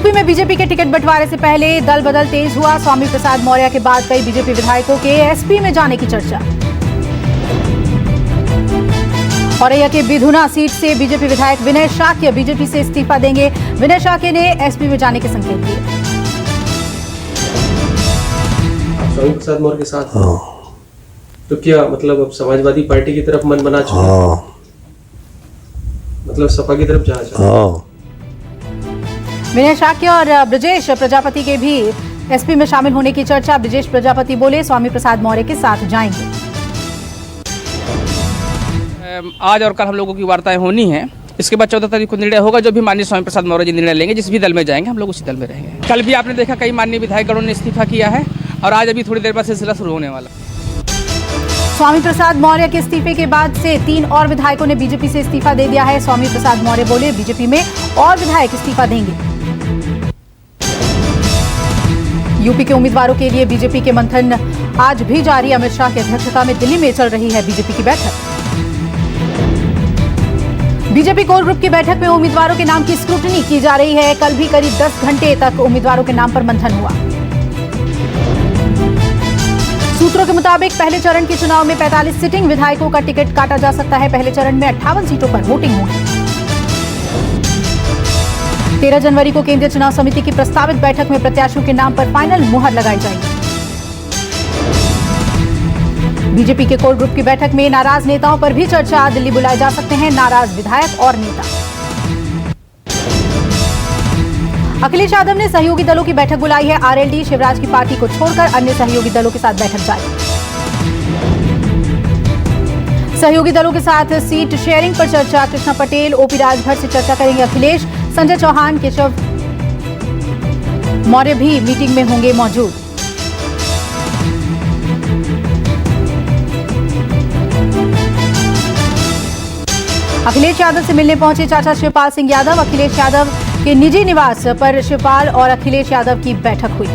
UP में BJP के ticket बंटवारे से पहले दल बदल तेज हुआ। स्वामी प्रसाद मौर्य के बाद कई बीजेपी विधायकों के एसपी में जाने की चर्चा। औरैया के बिधुना सीट से बीजेपी विधायक विनय शाक्य बीजेपी से इस्तीफा देंगे। विनय शाक्य ने एसपी में जाने के संकेत दिए। स्वामी प्रसाद मौर्य के साथ तो क्या मतलब अब समाजवादी पार्टी की तरफ मन बना चुका, मतलब सपा की तरफ जाना चाहते हैं। विनय शाक्य और ब्रजेश प्रजापति के भी एसपी में शामिल होने की चर्चा। ब्रजेश प्रजापति बोले स्वामी प्रसाद मौर्य के साथ जाएंगे। आज और कल हम लोगों की वार्ताएं होनी है। इसके बाद 14 तारीख को निर्णय होगा। जो भी माननीय स्वामी प्रसाद मौर्य जी निर्णय लेंगे, जिस भी दल में जाएंगे हम लोग उसी दल में रहेंगे। कल भी आपने देखा कई माननीय विधायकगणों ने इस्तीफा किया है और आज अभी थोड़ी देर बाद सिलसिला शुरू होने वाला। स्वामी प्रसाद मौर्य के इस्तीफे के बाद से 3 और विधायकों ने बीजेपी से इस्तीफा दे दिया है। स्वामी प्रसाद मौर्य बोले बीजेपी में और विधायक इस्तीफा देंगे। यूपी के उम्मीदवारों के लिए बीजेपी के मंथन आज भी जारी। अमित शाह की अध्यक्षता में दिल्ली में चल रही है बीजेपी की बैठक। बीजेपी कोर ग्रुप की बैठक में उम्मीदवारों के नाम की स्क्रूटनी की जा रही है। कल भी करीब 10 घंटे तक उम्मीदवारों के नाम पर मंथन हुआ। सूत्रों के मुताबिक पहले चरण के चुनाव में 45 सिटिंग विधायकों का टिकट काटा जा सकता है। पहले चरण में 58 सीटों पर वोटिंग होगी। 13 जनवरी को केंद्रीय चुनाव समिति की प्रस्तावित बैठक में प्रत्याशियों के नाम पर फाइनल मुहर लगाई जाएगी। बीजेपी के कोर ग्रुप की बैठक में नाराज नेताओं पर भी चर्चा। दिल्ली बुलाए जा सकते हैं नाराज विधायक और नेता। अखिलेश यादव ने सहयोगी दलों की बैठक बुलाई है। आरएलडी शिवराज की पार्टी को छोड़कर अन्य सहयोगी दलों के साथ बैठक जारी। सहयोगी दलों के साथ सीट शेयरिंग पर चर्चा। कृष्णा पटेल, ओपी राजभर से चर्चा करेंगे अखिलेश। संजय चौहान, केशव मौर्य भी मीटिंग में होंगे मौजूद। अखिलेश यादव से मिलने पहुंचे चाचा शिवपाल सिंह यादव। अखिलेश यादव के निजी निवास पर शिवपाल और अखिलेश यादव की बैठक हुई।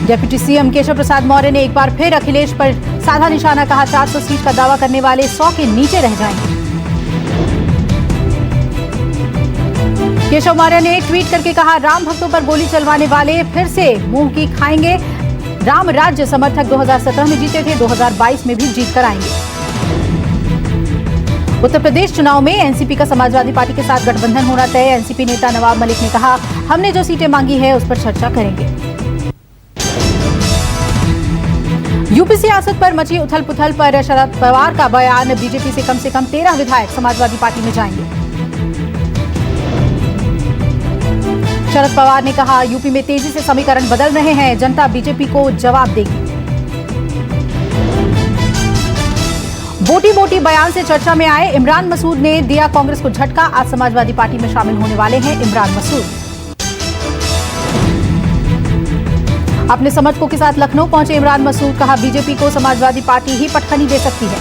डिप्टी सीएम केशव प्रसाद मौर्य ने एक बार फिर अखिलेश पर साधा निशाना। कहा 400 सीट का दावा करने वाले 100 के नीचे रह जाएंगे। केशव मौर्य ने ट्वीट करके कहा राम भक्तों पर गोली चलवाने वाले फिर से मुंह की खाएंगे। राम राज्य समर्थक 2017 में जीते थे, 2022 में भी जीत कर आएंगे। उत्तर प्रदेश चुनाव में एनसीपी का समाजवादी पार्टी के साथ गठबंधन होना तय। एनसीपी नेता नवाब मलिक ने कहा हमने जो सीटें मांगी है उस पर चर्चा करेंगे। यूपी सियासत पर मची उथल पुथल पर शरद पवार का बयान। बीजेपी से कम 13 विधायक समाजवादी पार्टी में जाएंगे। शरद पवार ने कहा यूपी में तेजी से समीकरण बदल रहे हैं, जनता बीजेपी को जवाब देगी। बोटी बयान से चर्चा में आए इमरान मसूद ने दिया कांग्रेस को झटका। आज समाजवादी पार्टी में शामिल होने वाले हैं इमरान मसूद। अपने समर्थकों के साथ लखनऊ पहुंचे इमरान मसूद। कहा बीजेपी को समाजवादी पार्टी ही पटखनी दे सकती है।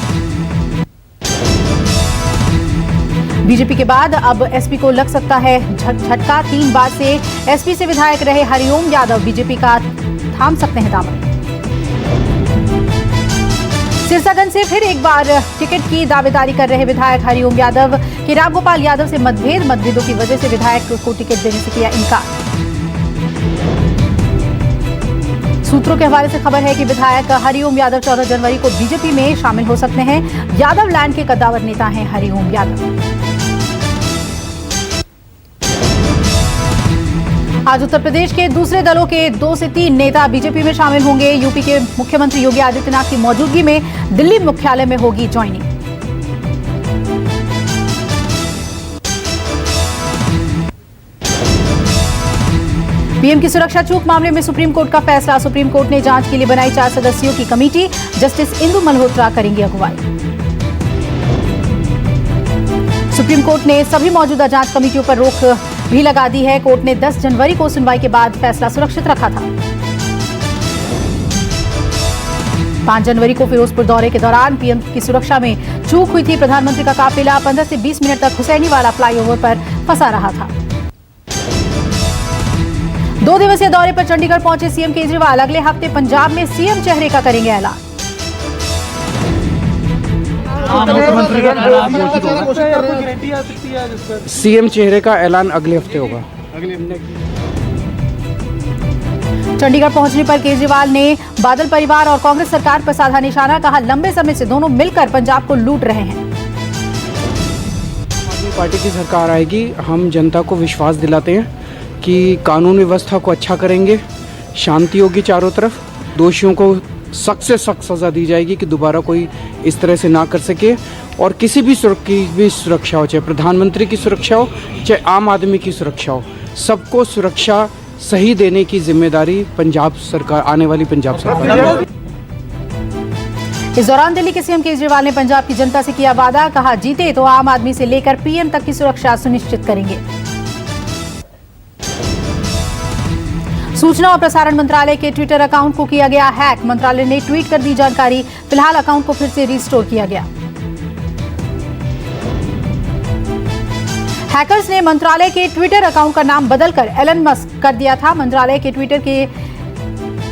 बीजेपी के बाद अब एसपी को लग सकता है झटका। 3 बार से एसपी से विधायक रहे हरिओम यादव बीजेपी का थाम सकते हैं दामन। सिरसागंज से फिर एक बार टिकट की दावेदारी कर रहे विधायक हरिओम यादव के रामगोपाल यादव से मतभेदों की वजह से विधायक को टिकट देने से किया इनकार। सूत्रों के हवाले से खबर है कि विधायक हरिओम यादव 14 जनवरी को बीजेपी में शामिल हो सकते हैं। यादव लैंड के कद्दावर नेता हैं हरिओम यादव। आज उत्तर प्रदेश के दूसरे दलों के 2 से 3 नेता बीजेपी में शामिल होंगे। यूपी के मुख्यमंत्री योगी आदित्यनाथ की मौजूदगी में दिल्ली मुख्यालय में होगी ज्वाइनिंग। पीएम की सुरक्षा चूक मामले में सुप्रीम कोर्ट का फैसला। सुप्रीम कोर्ट ने जांच के लिए बनाई 4 सदस्यों की कमेटी। जस्टिस इंदु मल्होत्रा करेंगी अगुवाई। सुप्रीम कोर्ट ने सभी मौजूदा जांच कमेटियों पर रोक भी लगा दी है। कोर्ट ने 10 जनवरी को सुनवाई के बाद फैसला सुरक्षित रखा था। 5 जनवरी को फिरोजपुर दौरे के दौरान पीएम की सुरक्षा में चूक हुई थी। प्रधानमंत्री का काफिला 15 से 20 मिनट तक हुसैनीवाला फ्लाईओवर पर फंसा रहा था। 2 दिवसीय दौरे पर चंडीगढ़ पहुंचे सीएम केजरीवाल। अगले हफ्ते पंजाब में सीएम चेहरे का करेंगे ऐलान। सीएम चेहरे का ऐलान अगले हफ्ते होगा। चंडीगढ़ पहुंचने पर केजरीवाल ने बादल परिवार और कांग्रेस सरकार पर साधा निशाना, कहा लंबे समय से दोनों मिलकर पंजाब को लूट रहे हैं। पार्टी की सरकार आएगी, हम जनता को विश्वास दिलाते हैं कि कानून व्यवस्था को अच्छा करेंगे, शांति होगी चारों तरफ, दोषियों को सख्त से सख्त सज़ा दी जाएगी कि दोबारा कोई इस तरह से ना कर सके, और किसी भी सुरक्षा हो, चाहे प्रधानमंत्री की सुरक्षा हो, चाहे आम आदमी की सुरक्षा हो, सबको सुरक्षा सही देने की जिम्मेदारी पंजाब सरकार, आने वाली पंजाब सरकार। इस दौरान दिल्ली के सीएम केजरीवाल ने पंजाब की जनता से किया वादा, कहा जीते तो आम आदमी से लेकर पीएम तक की सुरक्षा सुनिश्चित करेंगे। सूचना और प्रसारण मंत्रालय के ट्विटर अकाउंट को किया गया हैक, मंत्रालय ने ट्वीट कर दी जानकारी, फिलहाल अकाउंट को फिर से रिस्टोर किया गया। हैकर्स ने मंत्रालय के ट्विटर अकाउंट का नाम बदलकर एलन मस्क कर दिया था। मंत्रालय के ट्विटर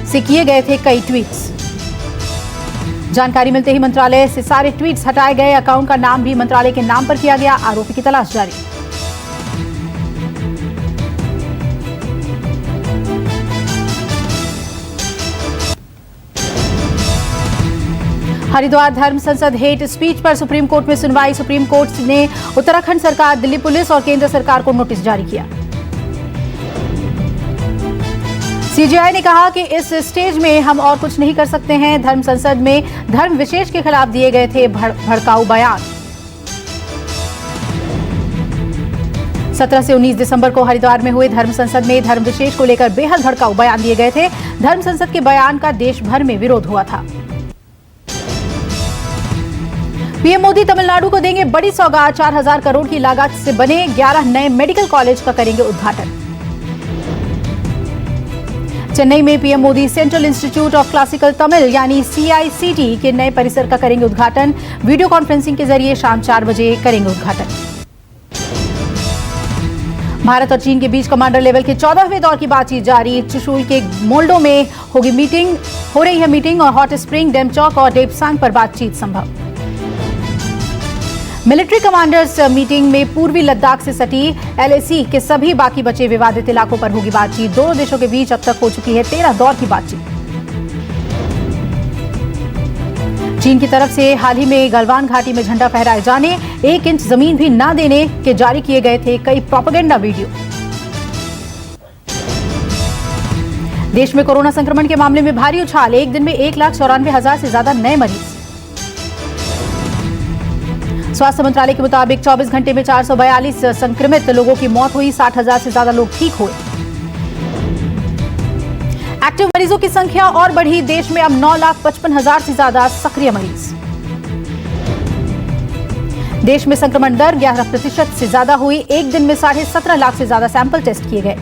से किए गए थे कई ट्वीट्स। जानकारी मिलते ही मंत्रालय से सारे ट्वीट्स हटाए गए, अकाउंट का नाम भी मंत्रालय के नाम पर किया गया, आरोपी की तलाश जारी। हरिद्वार धर्म संसद हेट स्पीच पर सुप्रीम कोर्ट में सुनवाई, सुप्रीम कोर्ट ने उत्तराखंड सरकार, दिल्ली पुलिस और केंद्र सरकार को नोटिस जारी किया। सीजेआई ने कहा कि इस स्टेज में हम और कुछ नहीं कर सकते हैं। धर्म संसद में धर्म विशेष के खिलाफ दिए गए थे भड़काऊ बयान। 17 से 19 दिसंबर को हरिद्वार में हुए धर्म संसद में धर्म विशेष को लेकर बेहद भड़काऊ बयान दिए गए थे। धर्म संसद के बयान का देश भर में विरोध हुआ था। पीएम मोदी तमिलनाडु को देंगे बड़ी सौगात, 4000 करोड़ की लागत से बने 11 नए मेडिकल कॉलेज का करेंगे उद्घाटन। चेन्नई में PM Modi central institute of classical Tamil यानी CICT के नए परिसर का करेंगे उद्घाटन। वीडियो कॉन्फ्रेंसिंग के जरिए शाम 4 बजे करेंगे उद्घाटन। भारत और चीन के बीच कमांडर लेवल के 14वें दौर की बातचीत जारी। चुशुल के मोल्डो में हो रही है मीटिंग और हॉट स्प्रिंग, डेमचौक और डेपसांग पर बातचीत संभव। मिलिट्री कमांडर्स मीटिंग में पूर्वी लद्दाख से सटी LAC के सभी बाकी बचे विवादित इलाकों पर होगी बातचीत। दोनों देशों के बीच अब तक हो चुकी है 13 दौर की बातचीत। चीन की तरफ से हाल ही में गलवान घाटी में झंडा फहराए जाने, 1 इंच जमीन भी न देने के जारी किए गए थे कई प्रोपेगेंडा वीडियो। देश में कोरोना संक्रमण के मामले में भारी उछाल, एक दिन में 1,94,000 से ज्यादा नए मरीज। स्वास्थ्य मंत्रालय के मुताबिक 24 घंटे में 442 संक्रमित लोगों की मौत हुई, 60,000 से ज्यादा लोग ठीक हुए। एक्टिव मरीजों की संख्या और बढ़ी, देश में अब 9,55,000 से ज्यादा सक्रिय मरीज। देश में संक्रमण दर 11% से ज्यादा हुई, एक दिन में 17.5 लाख से ज्यादा सैंपल टेस्ट किए गए।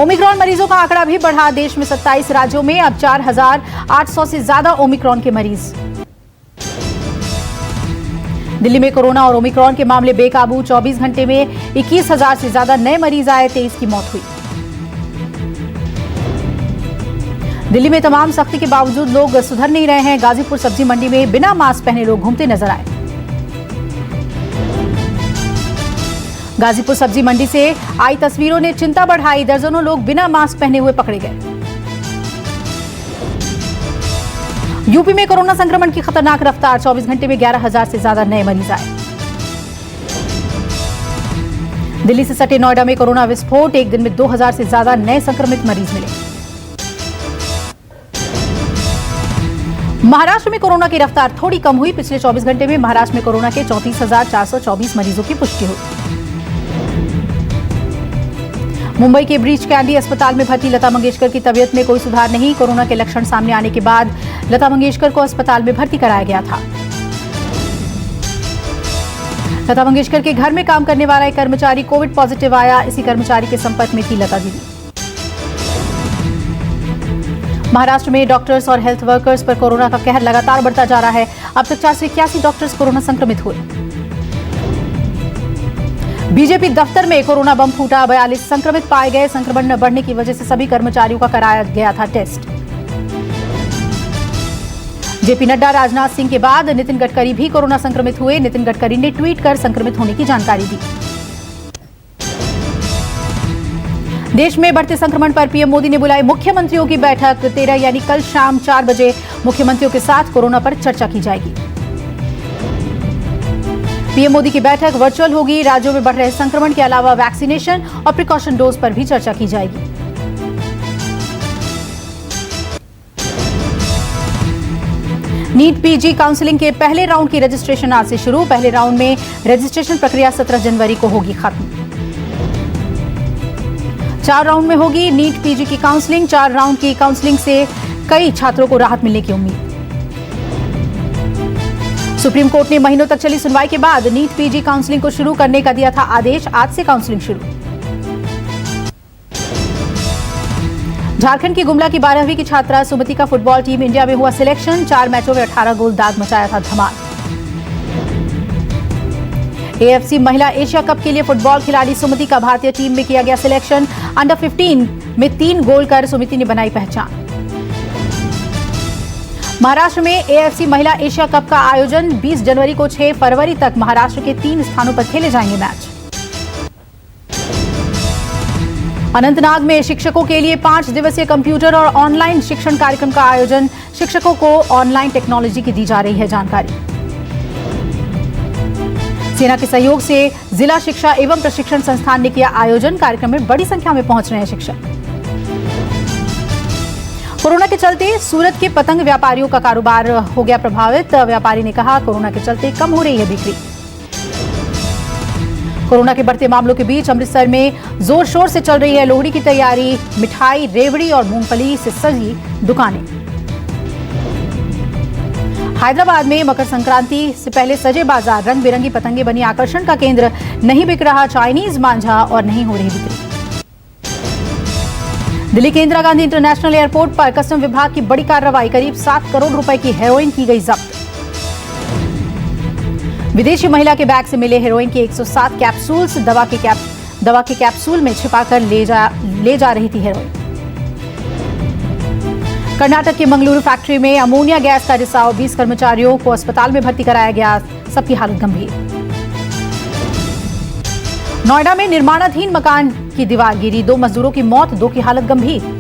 ओमिक्रॉन मरीजों का आंकड़ा भी बढ़ा, देश में 27 राज्यों में अब 4,800 से ज्यादा ओमिक्रॉन के मरीज। दिल्ली में कोरोना और ओमिक्रॉन के मामले बेकाबू, 24 घंटे में 21,000 से ज्यादा नए मरीज आए, 23 की मौत हुई। दिल्ली में तमाम सख्ती के बावजूद लोग सुधर नहीं रहे हैं। गाजीपुर सब्जी मंडी में बिना मास्क पहने लोग घूमते नजर आए। गाजीपुर सब्जी मंडी से आई तस्वीरों ने चिंता बढ़ाई, दर्जनों लोग बिना मास्क पहने हुए पकड़े गए। यूपी में कोरोना संक्रमण की खतरनाक रफ्तार, 24 घंटे में 11,000 से ज्यादा नए मरीज आए। दिल्ली से सटे नोएडा में कोरोना विस्फोट, एक दिन में 2,000 से ज्यादा नए संक्रमित मरीज मिले। महाराष्ट्र में कोरोना की रफ्तार थोड़ी कम हुई, पिछले 24 घंटे में महाराष्ट्र में कोरोना के 34,424 मरीजों की पुष्टि हुई। मुंबई के ब्रीच कैंडी अस्पताल में भर्ती लता मंगेशकर की तबीयत में कोई सुधार नहीं, कोरोना के लक्षण सामने आने के बाद लता मंगेशकर को अस्पताल में भर्ती कराया गया था। लता मंगेशकर के घर में काम करने वाला एक कर्मचारी कोविड पॉजिटिव आया, इसी कर्मचारी के संपर्क में थी लता दीदी। महाराष्ट्र में डॉक्टर्स और हेल्थ वर्कर्स पर कोरोना का कहर लगातार बढ़ता जा रहा है, अब तक 481 डॉक्टर्स कोरोना संक्रमित हुए। बीजेपी दफ्तर में कोरोना बम फूटा, 42 संक्रमित पाए गए, संक्रमण बढ़ने की वजह से सभी कर्मचारियों का कराया गया था टेस्ट। जेपी नड्डा, राजनाथ सिंह के बाद नितिन गडकरी भी कोरोना संक्रमित हुए। नितिन गडकरी ने ट्वीट कर संक्रमित होने की जानकारी दी। देश में बढ़ते संक्रमण पर पीएम मोदी ने बुलाई मुख्यमंत्रियों की बैठक। 13 यानी कल शाम 4 बजे मुख्यमंत्रियों के साथ कोरोना पर चर्चा की जाएगी। पीएम मोदी की बैठक वर्चुअल होगी। राज्यों में बढ़ रहे संक्रमण के अलावा वैक्सीनेशन और प्रिकॉशन डोज पर भी चर्चा की जाएगी। नीट पीजी काउंसलिंग के पहले राउंड की रजिस्ट्रेशन आज से शुरू। पहले राउंड में रजिस्ट्रेशन प्रक्रिया 17 जनवरी को होगी खत्म। 4 राउंड में होगी नीट पीजी की काउंसलिंग। 4 राउंड की काउंसलिंग से कई छात्रों को राहत मिलने की उम्मीद। सुप्रीम कोर्ट ने महीनों तक चली सुनवाई के बाद नीट पीजी काउंसलिंग को शुरू करने का दिया था आदेश। आज से काउंसलिंग शुरू। झारखंड की गुमला की 12वीं की छात्रा सुमति का फुटबॉल टीम इंडिया में हुआ सिलेक्शन। 4 मैचों में 18 गोल दाग मचाया था धमाल। एएफसी महिला एशिया कप के लिए फुटबॉल खिलाड़ी सुमति का भारतीय टीम में किया गया सिलेक्शन। अंडर 15 में 3 गोल कर सुमति ने बनाई पहचान। महाराष्ट्र में एएफसी महिला एशिया कप का आयोजन 20 जनवरी को 6 फरवरी तक महाराष्ट्र के 3 स्थानों पर खेले जाएंगे मैच। अनंतनाग में शिक्षकों के लिए 5 दिवसीय कंप्यूटर और ऑनलाइन शिक्षण कार्यक्रम का आयोजन। शिक्षकों को ऑनलाइन टेक्नोलॉजी की दी जा रही है जानकारी। सेना के सहयोग से जिला शिक्षा एवं प्रशिक्षण संस्थान ने किया आयोजन। कार्यक्रम में बड़ी संख्या में पहुंच रहे हैं शिक्षक। कोरोना के चलते सूरत के पतंग व्यापारियों का कारोबार हो गया प्रभावित। व्यापारी ने कहा कोरोना के चलते कम हो रही है बिक्री। कोरोना के बढ़ते मामलों के बीच अमृतसर में जोर शोर से चल रही है लोहड़ी की तैयारी। मिठाई, रेवड़ी और मूंगफली से सजी दुकानें। हैदराबाद में मकर संक्रांति से पहले सजे बाजार। रंग बिरंगी पतंगे बनी आकर्षण का केंद्र। नहीं बिक रहा चाइनीज मांझा और नहीं हो रही बिक्री। दिल्ली के इंदिरा गांधी इंटरनेशनल एयरपोर्ट पर कस्टम विभाग की बड़ी कार्रवाई। करीब 7 करोड़ रुपए की हेरोइन की गई जब्त। विदेशी महिला के बैग से मिले हेरोइन के 107 कैप्सूल्स। दवा के कैप्सूल में छिपाकर ले जा रही थी हेरोइन। कर्नाटक के मंगलुरु फैक्ट्री में अमोनिया गैस का रिसाव। 20 कर्मचारियों को अस्पताल में भर्ती कराया गया। सबकी हालत गंभीर। नोएडा में निर्माणाधीन मकान की दीवार गिरी। 2 मजदूरों की मौत, 2 की हालत गंभीर।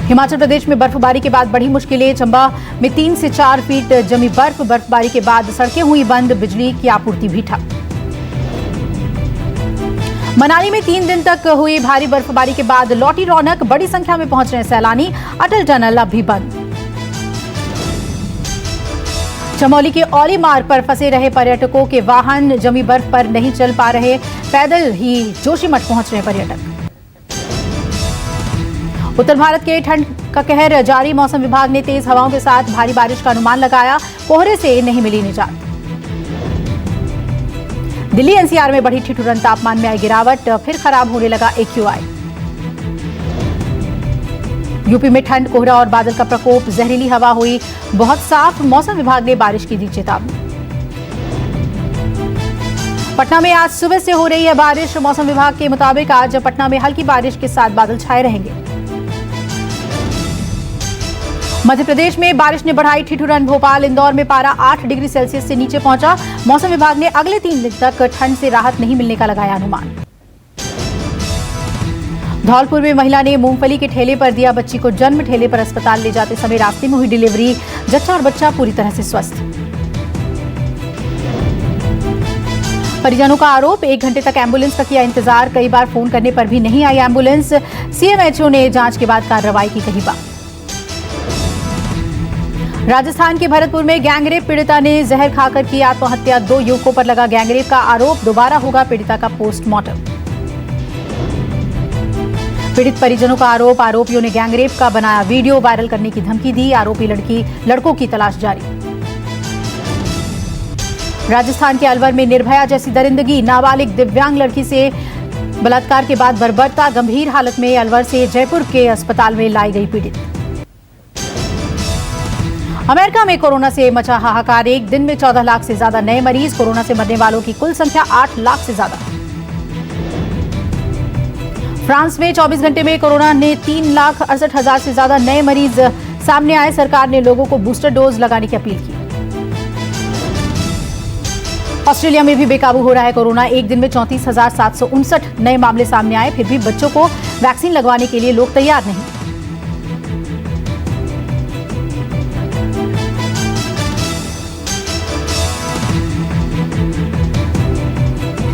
हिमाचल प्रदेश में बर्फबारी के बाद बढ़ी मुश्किलें। चंबा में 3 से 4 फीट जमी बर्फ। बर्फबारी के बाद सड़कें हुई बंद। बिजली की आपूर्ति भी ठप। मनाली में 3 दिन तक हुई भारी बर्फबारी के बाद लौटी रौनक। बड़ी संख्या में पहुंच रहे सैलानी। अटल टनल अब भी बंद। चमोली के औली मार्ग पर फंसे रहे पर्यटकों के वाहन जमी बर्फ पर नहीं चल पा रहे। पैदल ही जोशीमठ पहुंच रहे पर्यटक। उत्तर भारत के ठंड का कहर जारी। मौसम विभाग ने तेज हवाओं के साथ भारी बारिश का अनुमान लगाया। कोहरे से नहीं मिली निजात। दिल्ली एनसीआर में बढ़ी ठिठुरन। तापमान में आई गिरावट। फिर खराब होने लगा AQI। यूपी में ठंड, कोहरा और बादल का प्रकोप। जहरीली हवा हुई बहुत साफ। मौसम विभाग ने बारिश की दी चेतावनी। पटना में आज सुबह से हो रही है बारिश। मौसम विभाग के मुताबिक आज पटना में हल्की बारिश के साथ बादल छाए रहेंगे। मध्य प्रदेश में बारिश ने बढ़ाई ठिठुरन। भोपाल, इंदौर में पारा 8 डिग्री सेल्सियस से नीचे पहुंचा। मौसम विभाग ने अगले 3 दिन तक ठंड से राहत नहीं मिलने का लगाया अनुमान। धौलपुर में महिला ने मूंगफली के ठेले पर दिया बच्ची को जन्म। ठेले पर अस्पताल ले जाते समय रास्ते में हुई डिलीवरी। जच्चा और बच्चा पूरी तरह से स्वस्थ। परिजनों का आरोप 1 घंटे तक एम्बुलेंस का किया इंतजार। कई बार फोन करने पर भी नहीं आई एम्बुलेंस। CMHO ने जांच के बाद कार्रवाई की कही बात। राजस्थान के भरतपुर में गैंगरेप पीड़िता ने जहर खाकर की आत्महत्या। 2 युवकों पर लगा गैंगरेप का आरोप। दोबारा होगा पीड़िता का पोस्टमार्टम। पीड़ित परिजनों का आरोप, आरोपियों ने गैंगरेप का बनाया वीडियो। वायरल करने की धमकी दी। आरोपी लड़कों की तलाश जारी। राजस्थान के अलवर में निर्भया जैसी दरिंदगी। नाबालिग दिव्यांग लड़की से बलात्कार के बाद बर्बरता। गंभीर हालत में अलवर से जयपुर के अस्पताल में लाई गई पीड़ित। अमेरिका में कोरोना से मचा हाहाकार। एक दिन में 14 लाख से ज्यादा नए मरीज। कोरोना से मरने वालों की कुल संख्या 8 लाख से ज्यादा। फ्रांस में 24 घंटे में कोरोना ने 3,68,000 से ज्यादा नए मरीज सामने आए, सरकार ने लोगों को बूस्टर डोज लगाने की अपील की। ऑस्ट्रेलिया में भी बेकाबू हो रहा है कोरोना। एक दिन में 34,759 नए मामले सामने आए, फिर भी बच्चों को वैक्सीन लगवाने के लिए लोग तैयार नहीं।